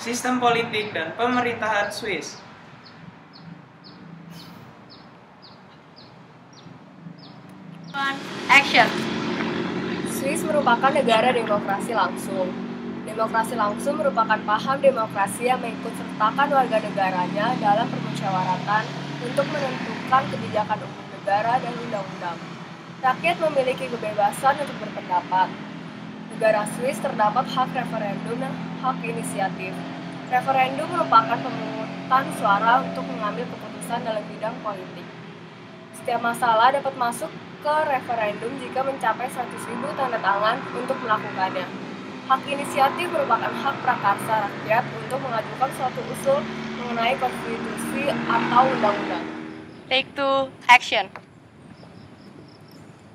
Sistem politik dan pemerintahan Swiss. Action. Swiss merupakan negara demokrasi langsung. Demokrasi langsung merupakan paham demokrasi yang mengikutsertakan warga negaranya dalam permusyawaratan untuk menentukan kebijakan umum negara dan undang-undang. Rakyat memiliki kebebasan untuk berpendapat. Negara Swiss terdapat hak referendum dan hak inisiatif. Referendum merupakan pemungutan suara untuk mengambil keputusan dalam bidang politik. Setiap masalah dapat masuk ke referendum jika mencapai 100.000 tanda tangan untuk melakukannya. Hak inisiatif merupakan hak prakarsa rakyat untuk mengajukan suatu usul mengenai konstitusi atau undang-undang. Take two, action.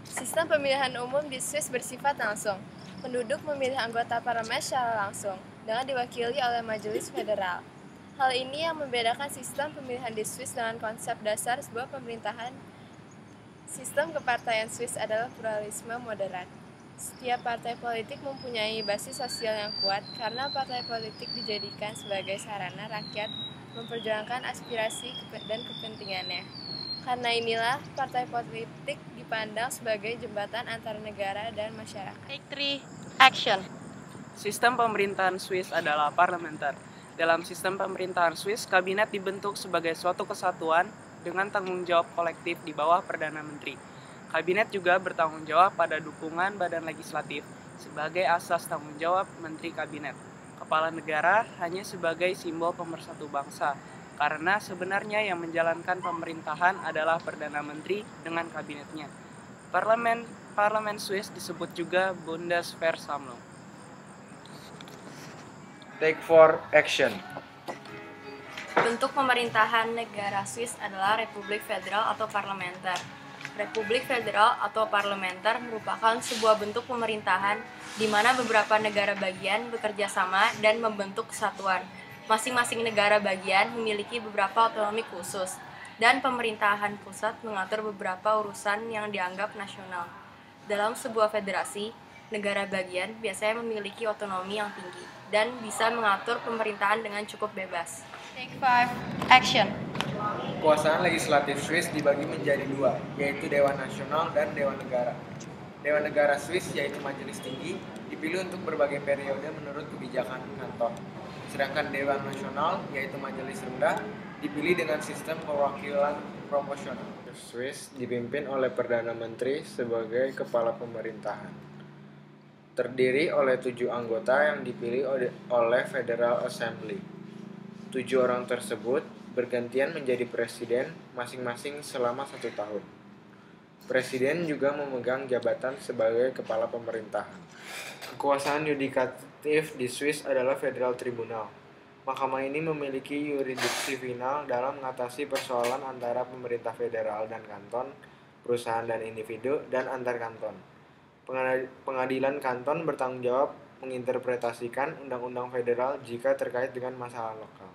Sistem pemilihan umum di Swiss bersifat langsung. Penduduk memilih anggota parlemen secara langsung, dengan diwakili oleh Majelis Federal. Hal ini yang membedakan sistem pemilihan di Swiss dengan konsep dasar sebuah pemerintahan. Sistem kepartaian Swiss adalah pluralisme moderat. Setiap partai politik mempunyai basis sosial yang kuat karena partai politik dijadikan sebagai sarana rakyat memperjuangkan aspirasi dan kepentingannya. Karena inilah partai politik dipandang sebagai jembatan antara negara dan masyarakat. Take three, action. Sistem pemerintahan Swiss adalah parlementer. Dalam sistem pemerintahan Swiss, kabinet dibentuk sebagai suatu kesatuan dengan tanggung jawab kolektif di bawah Perdana Menteri. Kabinet juga bertanggung jawab pada dukungan badan legislatif sebagai asas tanggung jawab Menteri Kabinet. Kepala negara hanya sebagai simbol pemersatu bangsa, karena sebenarnya yang menjalankan pemerintahan adalah Perdana Menteri dengan kabinetnya. Parlemen Swiss disebut juga Bundesversammlung. Take four, action. Bentuk pemerintahan negara Swiss adalah Republik Federal atau Parlementer. Republik Federal atau Parlementer merupakan sebuah bentuk pemerintahan di mana beberapa negara bagian bekerja sama dan membentuk kesatuan. Masing-masing negara bagian memiliki beberapa otonomi khusus, dan pemerintahan pusat mengatur beberapa urusan yang dianggap nasional. Dalam sebuah federasi, negara bagian biasanya memiliki otonomi yang tinggi dan bisa mengatur pemerintahan dengan cukup bebas. Take five, action. Kekuasaan legislatif Swiss dibagi menjadi dua, yaitu Dewan Nasional dan Dewan Negara. Dewan Negara Swiss, yaitu Majelis Tinggi, dipilih untuk berbagai periode menurut kebijakan kanton. Sedangkan Dewan Nasional, yaitu Majelis Rendah, dipilih dengan sistem perwakilan proporsional. Swiss dipimpin oleh Perdana Menteri sebagai kepala pemerintahan. Terdiri oleh 7 anggota yang dipilih oleh Federal Assembly. 7 orang tersebut bergantian menjadi presiden masing-masing selama 1 tahun. Presiden juga memegang jabatan sebagai kepala pemerintahan. Kekuasaan yudikatif di Swiss adalah Federal Tribunal. Mahkamah ini memiliki yurisdiksi final dalam mengatasi persoalan antara pemerintah federal dan kanton, perusahaan dan individu, dan antar kanton. Pengadilan kanton bertanggung jawab menginterpretasikan undang-undang federal jika terkait dengan masalah lokal.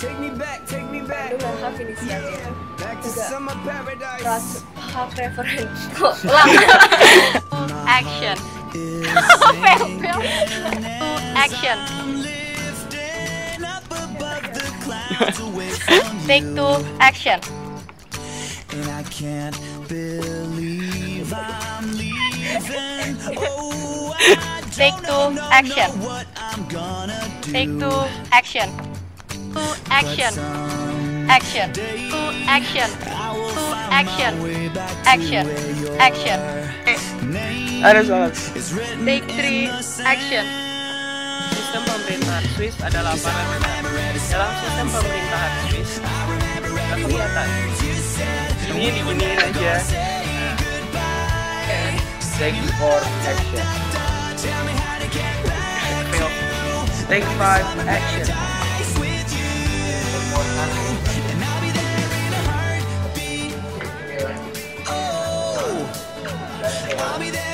Referendum dan hak inisiatif. Hak referendum. Action. Action. Take two, action. And I can't believe I'm leaving. Oh, Take two, action. what I'm gonna do. Take two, action. Two, action. Action. Two, action. Two, action. Action. Action. Ada salah. Take three, action. Sistem pemerintahan Swiss adalah parlementer. Dalam sistem pemerintahan Swiss, nggak kelihatan. Ini diginiin aja. Take four, action. Take five, action. I'll be there.